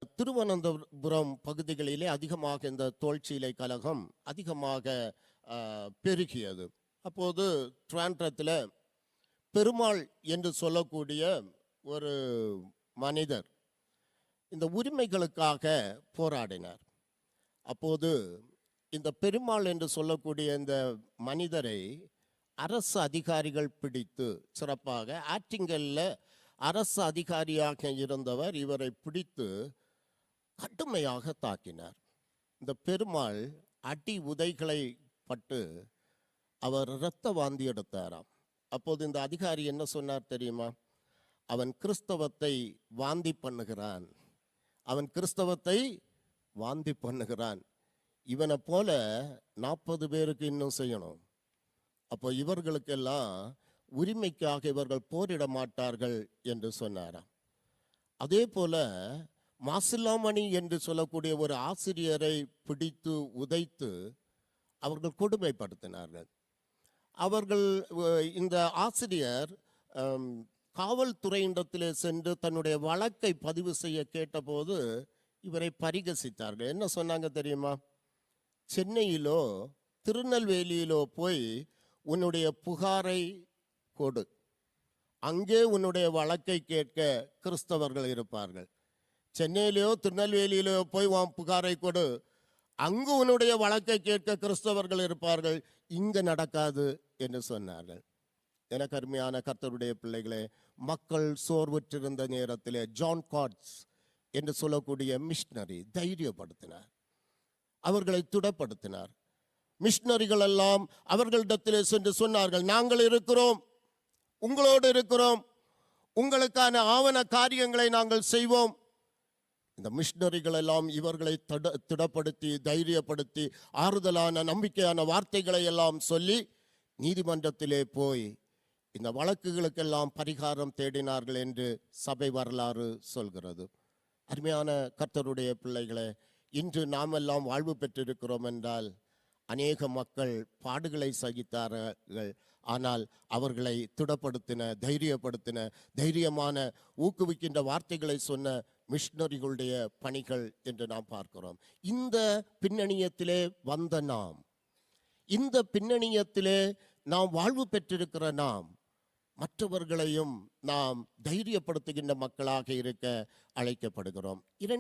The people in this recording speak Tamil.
திருவனந்தபுரம் பகுதிகளிலே அதிகமாக இந்த தோல்சீலை கலகம் அதிகமாக பெருகியது. அப்போது ட்ராண்டத்தில் பெருமாள் என்று சொல்லக்கூடிய ஒரு மனிதர் இந்த உரிமைகளுக்காக போராடினார். அப்போது இந்த பெருமாள் என்று சொல்லக்கூடிய இந்த மனிதரை அரசு அதிகாரிகள் பிடித்து, சிறப்பாக ஆற்றிங்கல்ல அரசு அதிகாரியாக இருந்தவர் இவரை பிடித்து கடுமையாக தாக்கினார். இந்த பெருமாள் அடி உதைகளை பட்டு அவர் இரத்த வாந்தி எடுத்தாராம். அப்போது இந்த அதிகாரி என்ன சொன்னார் தெரியுமா? அவன் கிறிஸ்தவத்தை வாந்தி பண்ணுகிறான், அவன் கிறிஸ்தவத்தை வாந்தி பண்ணுகிறான், இவனை போல 40 பேருக்கு இன்னும் செய்யணும். அப்போ இவர்களுக்கெல்லாம் உரிமைக்காக இவர்கள் போரிட மாட்டார்கள் என்று சொன்னாராம். அதே போல மாசிலாமணி என்று சொல்லக்கூடிய ஒரு ஆசிரியரை பிடித்து உதைத்து அவர்கள் கொடுமைப்படுத்தினார்கள். அவர்கள் இந்த ஆசிரியர் காவல்துறையிடத்திலே சென்று தன்னுடைய வழக்கை பதிவு செய்ய கேட்டபோது இவரை பரிகசித்தார்கள். என்ன சொன்னாங்க தெரியுமா? சென்னையிலோ திருநெல்வேலியிலோ போய் உன்னுடைய புகாரை கொடு, அங்கே உன்னுடைய வழக்கை கேட்க கிறிஸ்தவர்கள் இருப்பார்கள். சென்னையிலேயோ திருநெல்வேலியிலோ போய் உன் புகாரை கொடு, அங்கு உன்னுடைய வழக்கை கேட்க கிறிஸ்தவர்கள் இருப்பார்கள், இங்கு நடக்காது என்று சொன்னார்கள். எனக்கு அருமையான கர்த்தருடைய பிள்ளைகளே, மக்கள் சோர்வுற்றிருந்த நேரத்திலே ஜான் காட்ஸ் என்று சொல்லக்கூடிய மிஷனரி தைரியப்படுத்தினார், அவர்களை திடப்படுத்தினார். மிஷனரிகள் எல்லாம் அவர்களிடத்திலே சென்று சொன்னார்கள், நாங்கள் இருக்கிறோம், உங்களோடு இருக்கிறோம், உங்களுக்கான ஆவண காரியங்களை நாங்கள் செய்வோம். இந்த மிஷனரிகள் எல்லாம் இவர்களை திடப்படுத்தி தைரியப்படுத்தி ஆறுதலான நம்பிக்கையான வார்த்தைகளை எல்லாம் சொல்லி நீதிமன்றத்திலே போய் இந்த வழக்குகளுக்கெல்லாம் பரிகாரம் தேடினார்கள் என்று சபை வரலாறு சொல்கிறது. அருமையான கர்த்தருடைய பிள்ளைகளே, இன்று நாம் எல்லாம் வாழ்வு பெற்றிருக்கிறோம் என்றால் அநேக மக்கள் பாடுகளை சகித்தார்கள், ஆனால் அவர்களை திடப்படுத்தின, தைரியப்படுத்தின, தைரியமான ஊக்குவிக்கின்ற வார்த்தைகளை சொன்ன மிஷனரிகளுடைய பணிகள் என்று நாம் பார்க்கிறோம். இந்த பின்னணியத்திலே வந்த நாம், இந்த பின்னணியத்திலே நாம் வாழ்வு பெற்றிருக்கிற நாம் மற்றவர்களையும் நாம் தைரியப்படுத்துகின்ற மக்களாக இருக்க அழைக்கப்படுகிறோம்.